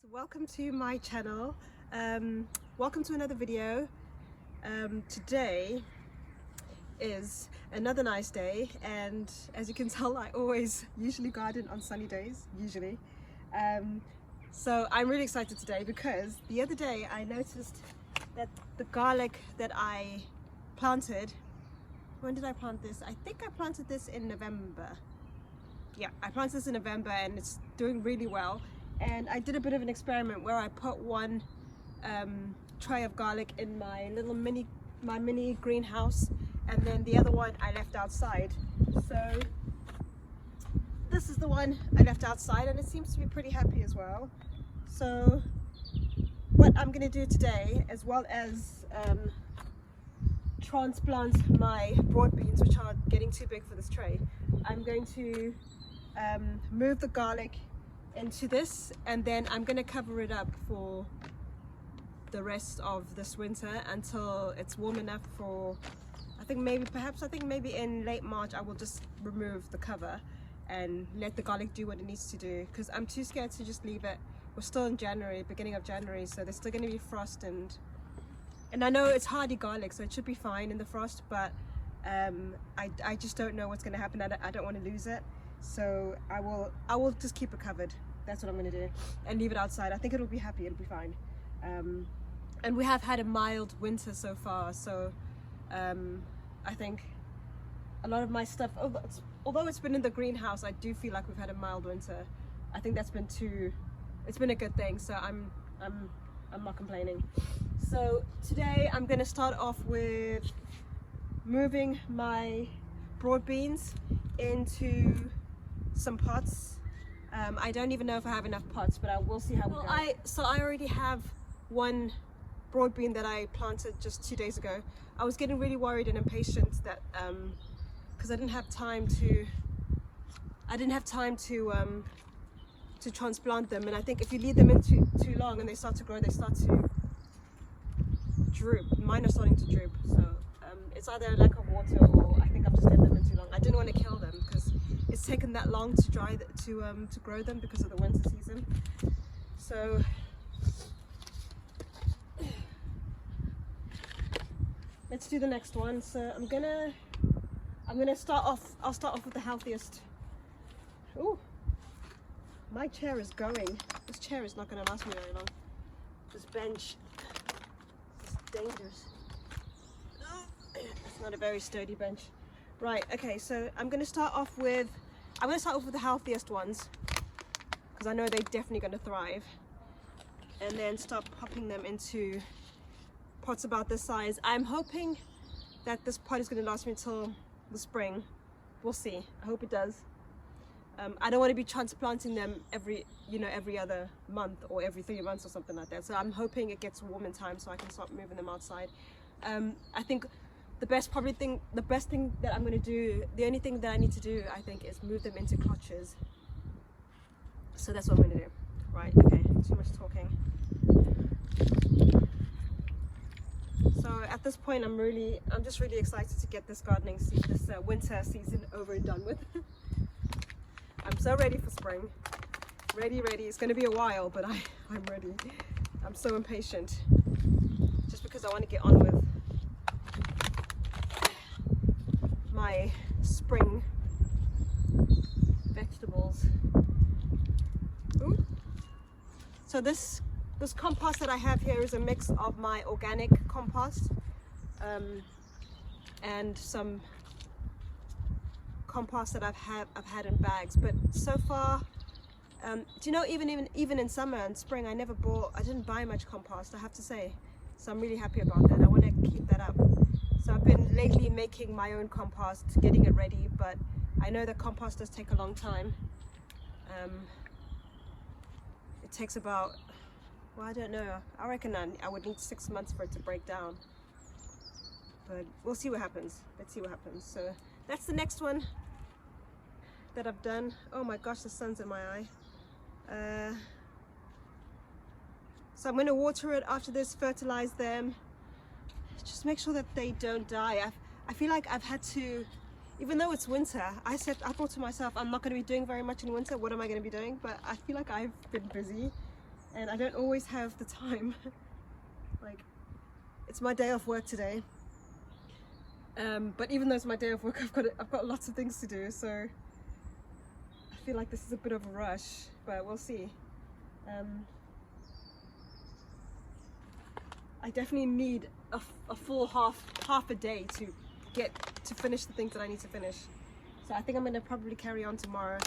So welcome to my channel. Welcome to another video. Today is another nice day, and as you can tell, I usually garden on sunny days, usually. So I'm really excited today because the other day I noticed that the garlic that I planted, when did I plant this? I think I planted this in November. Yeah, I planted this in November and it's doing really well. And I did a bit of an experiment where I put one tray of garlic in my little mini greenhouse, and then the other one I left outside. So this is the one I left outside, and it seems to be pretty happy as well. So what I'm going to do today, as well as transplant my broad beans, which are getting too big for this tray, I'm going to move the garlic into this, and then I'm going to cover it up for the rest of this winter until it's warm enough for, I think maybe in late March I will just remove the cover and let the garlic do what it needs to do, because I'm too scared to just leave it. We're still in January, beginning of January, so there's still going to be frost, and I know it's hardy garlic, so it should be fine in the frost, but I just don't know what's going to happen. I don't want to lose it. So I will just keep it covered. That's what I'm going to do, and leave it outside. I think it'll be happy, it'll be fine. And we have had a mild winter so far, so I think a lot of my stuff, although it's been in the greenhouse, I do feel like we've had a mild winter. I think it's been a good thing, so I'm not complaining. So today I'm going to start off with moving my broad beans into some pots. I don't even know if I have enough pots, but we'll see how we go. I already have one broad bean that I planted just 2 days ago. I was getting really worried and impatient that because I didn't have time to transplant them, and I think if you leave them in too long and they start to grow, they start to droop. Mine are starting to droop, so it's either a lack of water or I think I've just left them in too long. I didn't want to kill them because it's taken that long to to grow them because of the winter season. So let's do the next one. So I'm gonna start off. I'll start off with the healthiest. Oh, my chair is going. This chair is not going to last me very long. This bench is dangerous. It's not a very sturdy bench. Right, okay, so I'm going to start off with the healthiest ones, because I know they're definitely going to thrive, and then start popping them into pots about this size. I'm hoping that this pot is going to last me until the spring. We'll see. I hope it does. I don't want to be transplanting them every other month or every 3 months or something like that. So I'm hoping it gets warm in time so I can start moving them outside. I think the best thing that I'm going to do, the only thing that I need to do, I think, is move them into clutches. So that's what I'm going to do. Right, okay, too much talking. So at this point, I'm just really excited to get this gardening season, this winter season over and done with. I'm so ready for spring. Ready. It's going to be a while, but I'm ready. I'm so impatient, just because I want to get on with my spring vegetables. Ooh. So this compost that I have here is a mix of my organic compost and some compost that I've had in bags. But so far, do you know, even in summer and spring, I didn't buy much compost, I have to say. So I'm really happy about that. I want to keep that up. So I've been lately making my own compost, getting it ready, but I know that compost does take a long time. It takes about, well, I don't know, I reckon I would need 6 months for it to break down. But we'll see what happens. Let's see what happens. So that's the next one that I've done. Oh my gosh, the sun's in my eye. So I'm going to water it after this, fertilize them, just make sure that they don't die. I feel like I've had to, even though it's winter, I thought to myself, I'm not going to be doing very much in winter. What am I going to be doing? But I feel like I've been busy, and I don't always have the time. Like, it's my day off work today, but even though it's my day off work, I've got lots of things to do, so I feel like this is a bit of a rush, but we'll see. I definitely need a full half a day to finish the things that I need to finish. So I think I'm going to probably carry on tomorrow.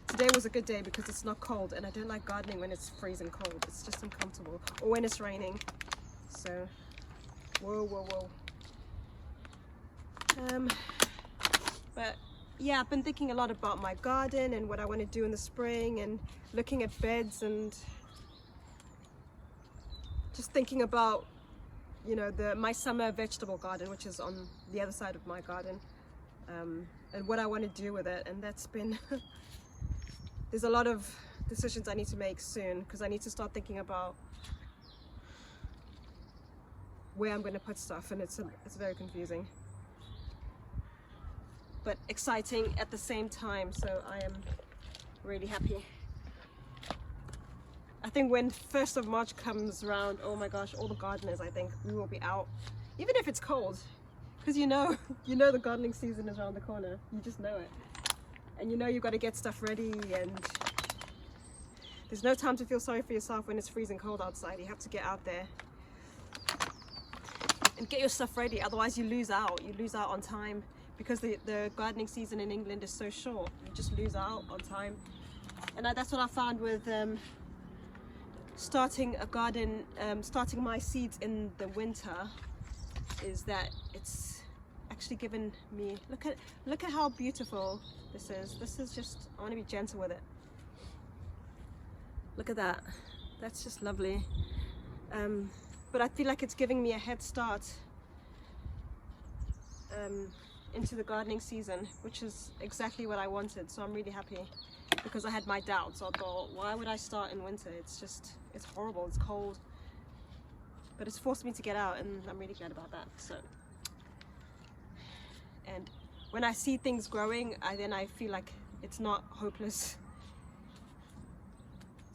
Today was a good day because it's not cold, and I don't like gardening when it's freezing cold. It's just uncomfortable, or when it's raining. So, whoa. But yeah, I've been thinking a lot about my garden and what I want to do in the spring, and looking at beds, and just thinking about, you know, my summer vegetable garden, which is on the other side of my garden, and what I want to do with it. And that's been there's a lot of decisions I need to make soon, because I need to start thinking about where I'm going to put stuff, and it's very confusing but exciting at the same time. So I am really happy. I think when 1st of March comes around, oh my gosh, all the gardeners, I think we will be out, even if it's cold, because you know the gardening season is around the corner. You just know it, and you know you've got to get stuff ready, and there's no time to feel sorry for yourself when it's freezing cold outside. You have to get out there and get your stuff ready, otherwise you lose out on time, because the gardening season in England is so short. You just lose out on time. And that's what I found with starting a garden, starting my seeds in the winter, is that it's actually given me, look at how beautiful this is. This is just, I want to be gentle with it. Look at that, that's just lovely. But I feel like it's giving me a head start into the gardening season, which is exactly what I wanted. So I'm really happy, because I had my doubts. I thought, why would I start in winter? It's horrible, it's cold. But it's forced me to get out, and I'm really glad about that. So, and when I see things growing, then I feel like it's not hopeless.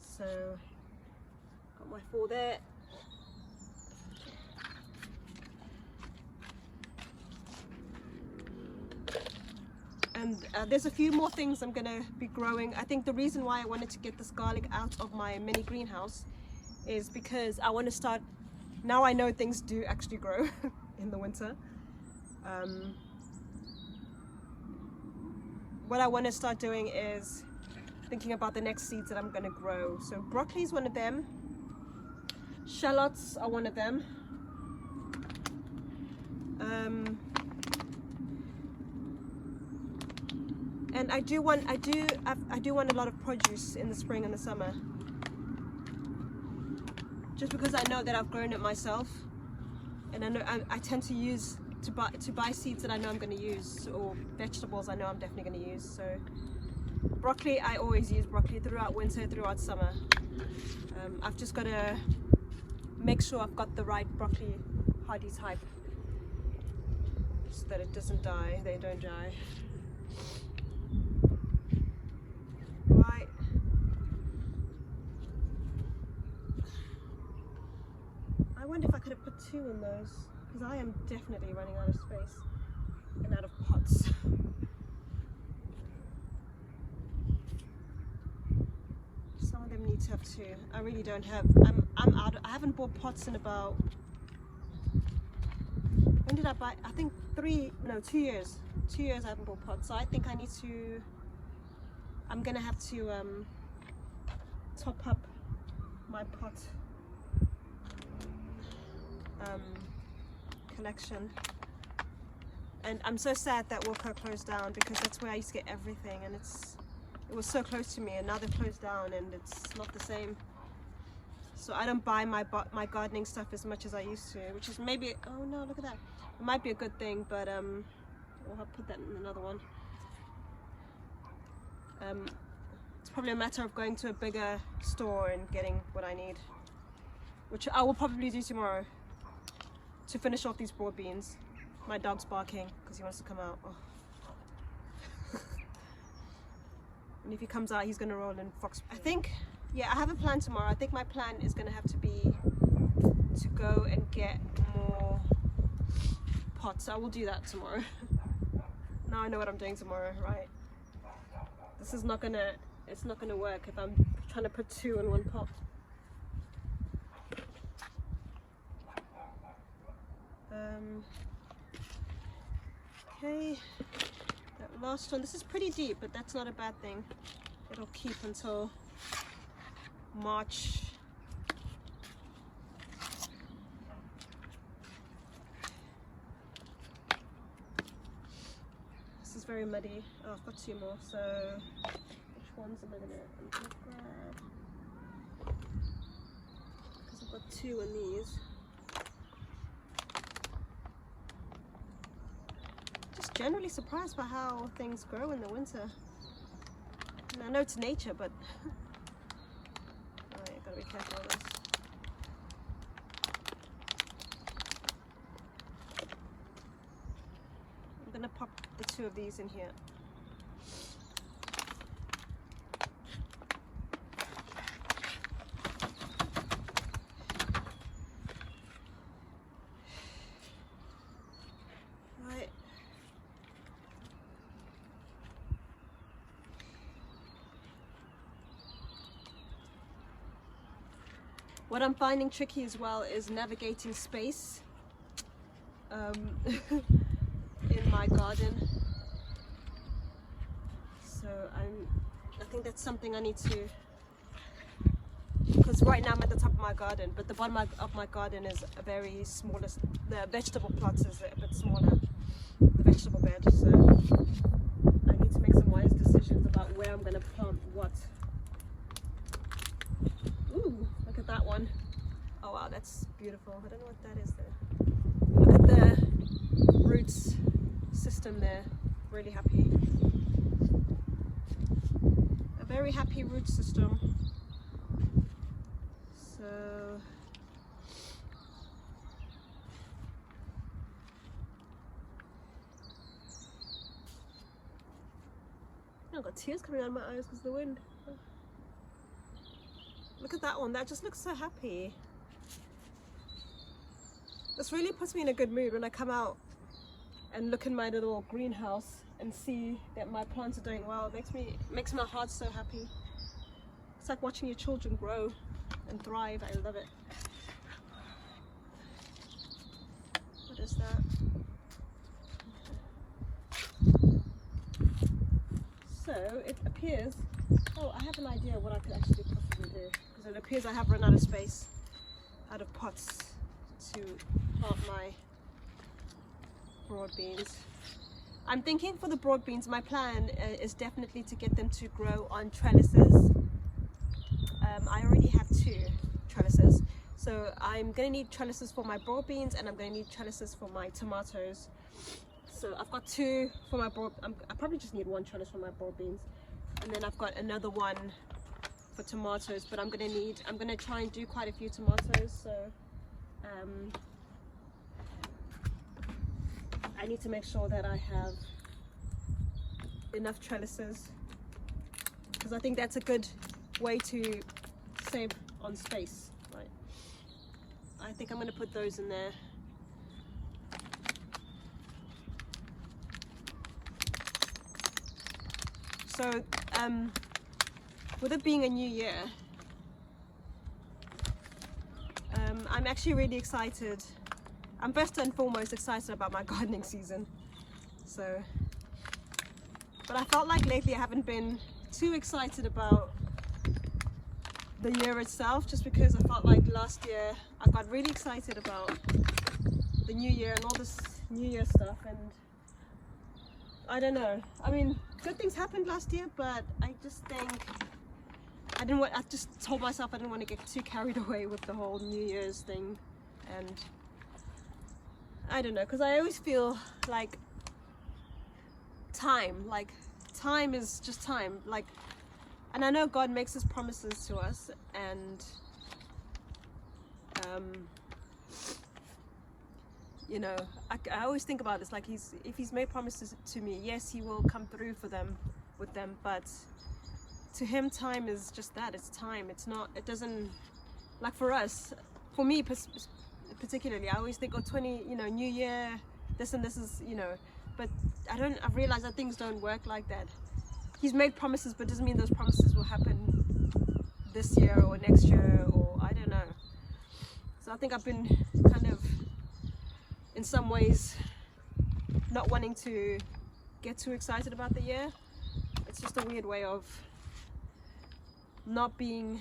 So, got my 4 there. And there's a few more things I'm gonna be growing. I think the reason why I wanted to get this garlic out of my mini greenhouse is because I want to start, now I know things do actually grow in the winter. What I want to start doing is thinking about the next seeds that I'm going to grow. So broccoli is one of them, shallots are one of them, and I do want a lot of produce in the spring and the summer, just because I know that I've grown it myself, and I know I tend to buy seeds that I know I'm going to use, or vegetables I know I'm definitely going to use. So broccoli, I always use broccoli throughout winter, throughout summer. I've just got to make sure I've got the right broccoli hardy type, so that it doesn't die, they don't die. Right. I wonder if I could have put 2 in those, because I am definitely running out of space and out of pots. Some of them need to have 2. I really don't have. I'm out. I haven't bought pots in about. When did I buy? I think 2 years. 2 years I haven't bought pots. So I think I need to. I'm gonna have to top up my pot collection. And I'm so sad that Wilco closed down, because that's where I used to get everything, and it was so close to me, and now they've closed down and it's not the same. So I don't buy my gardening stuff as much as I used to, which is maybe, oh no, look at that. It might be a good thing, but I'll have to put that in another one. It's probably a matter of going to a bigger store and getting what I need, which I will probably do tomorrow to finish off these broad beans. My dog's barking because he wants to come out. Oh. And if he comes out, he's going to roll in fox. I think, yeah, I have a plan tomorrow. I think my plan is gonna have to be to go and get more pots. I will do that tomorrow. Now I know what I'm doing tomorrow, right? This is not gonna, it's not gonna work if I'm trying to put 2 in one pot. Okay, that last one, this is pretty deep, but that's not a bad thing. It'll keep until March. This is very muddy. Oh, I've got 2 more, so which ones am I gonna grab? Because I've got 2 in these. Generally surprised by how things grow in the winter. And I know it's nature, but oh, yeah, gotta be careful of this. I'm gonna pop the 2 of these in here. What I'm finding tricky as well is navigating space in my garden. So I think that's something I need to, because right now I'm at the top of my garden, but the bottom of my garden is a very smallest, the vegetable plots is a bit smaller, the vegetable bed, so I need to make some wise decisions about where I'm going to plant what. Ooh, look at that one. Oh wow, that's beautiful. I don't know what that is there. Look at the roots system there. Really happy. A very happy root system. So I've got tears coming out of my eyes because of the wind. Look at that one, that just looks so happy. This really puts me in a good mood when I come out and look in my little greenhouse and see that my plants are doing well. It makes my heart so happy. It's like watching your children grow and thrive. I love it. What is that? So it appears, oh, I have an idea what I could actually possibly do, because it appears I have run out of space, out of pots to plant my broad beans. I'm thinking for the broad beans, my plan is definitely to get them to grow on trellises. I already have 2 trellises, so I'm going to need trellises for my broad beans, and I'm going to need trellises for my tomatoes. So I've got 2 for my broad, I probably just need 1 trellis for my broad beans, and then I've got another one for tomatoes, but I'm going to try and do quite a few tomatoes, so I need to make sure that I have enough trellises, because I think that's a good way to save on space, right? I think I'm going to put those in there. So with it being a new year, I'm actually really excited. I'm first and foremost excited about my gardening season. So, but I felt like lately I haven't been too excited about the year itself, just because I felt like last year I got really excited about the new year and all this new year stuff, and I don't know. I mean, good things happened last year, but I just think I just told myself I didn't want to get too carried away with the whole New Year's thing, and I don't know, because I always feel like time is just time, like, and I know God makes his promises to us, and you know, I always think about this, like, if he's made promises to me, yes, he will come through for them with them, but to him time is just that, it's time. It's not, it doesn't, like for us, for me particularly, I always think, oh, 20, you know, new year, this and this is, you know, but I've realized that things don't work like that. He's made promises, but doesn't mean those promises will happen this year or next year, or I don't know. So I think I've been kind of, in some ways, not wanting to get too excited about the year. It's just a weird way of not being,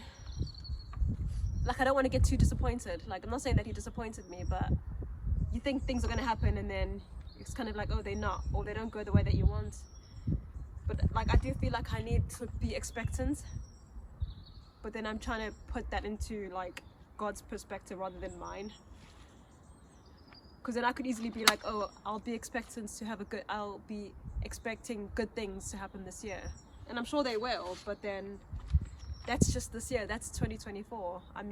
like, I don't want to get too disappointed. Like, I'm not saying that he disappointed me, but you think things are going to happen and then it's kind of like, oh, they're not, or they don't go the way that you want. But like, I do feel like I need to be expectant, but then I'm trying to put that into like God's perspective rather than mine. Because then I could easily be like, oh, I'll be expecting good things to happen this year. And I'm sure they will, but then that's just this year, that's 2024. I'm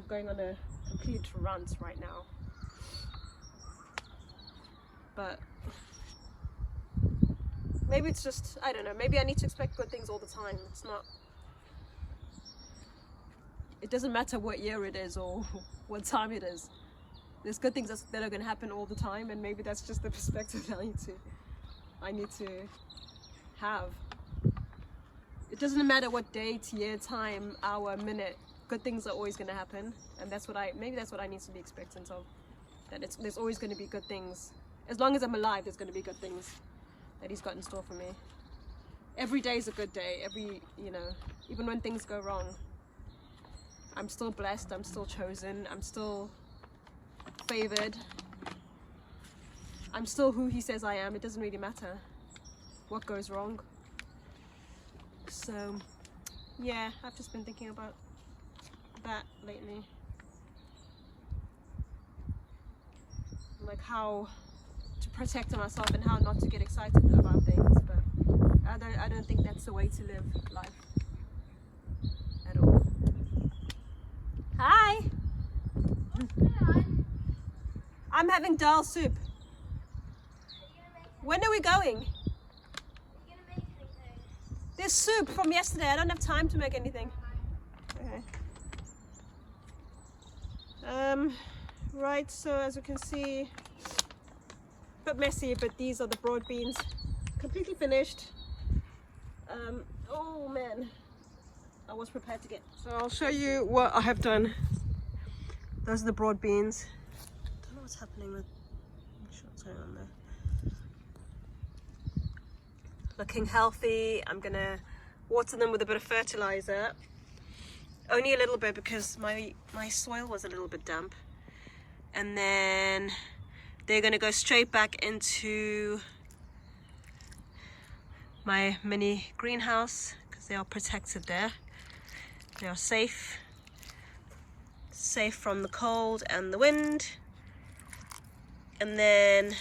going on a complete rant right now. But maybe it's just, I don't know, maybe I need to expect good things all the time. It doesn't matter what year it is or what time it is. There's good things that are going to happen all the time, and maybe that's just the perspective that I need to have. It doesn't matter what date, year, time, hour, minute. Good things are always going to happen, and maybe that's what I need to be expectant of. That there's always going to be good things. As long as I'm alive, there's going to be good things that He's got in store for me. Every day is a good day. Even when things go wrong, I'm still blessed. I'm still chosen. I'm still favored. I'm still who He says I am. It doesn't really matter what goes wrong. So, yeah, I've just been thinking about that lately. Like how to protect myself and how not to get excited about things, but I don't think that's the way to live life at all. Hi! I'm having dal soup. When are we going? There's soup from yesterday. I don't have time to make anything. Okay. Right, so as you can see, a bit messy, but these are the broad beans, completely finished. Oh man, I was prepared to get. So I'll show you what I have done. Those are the broad beans. I don't know what's happening with. I'm sure what's going on there. Looking healthy. I'm gonna water them with a bit of fertilizer. Only a little bit because my soil was a little bit damp. And then they're gonna go straight back into my mini greenhouse because they are protected there. They are safe from the cold and the wind. And then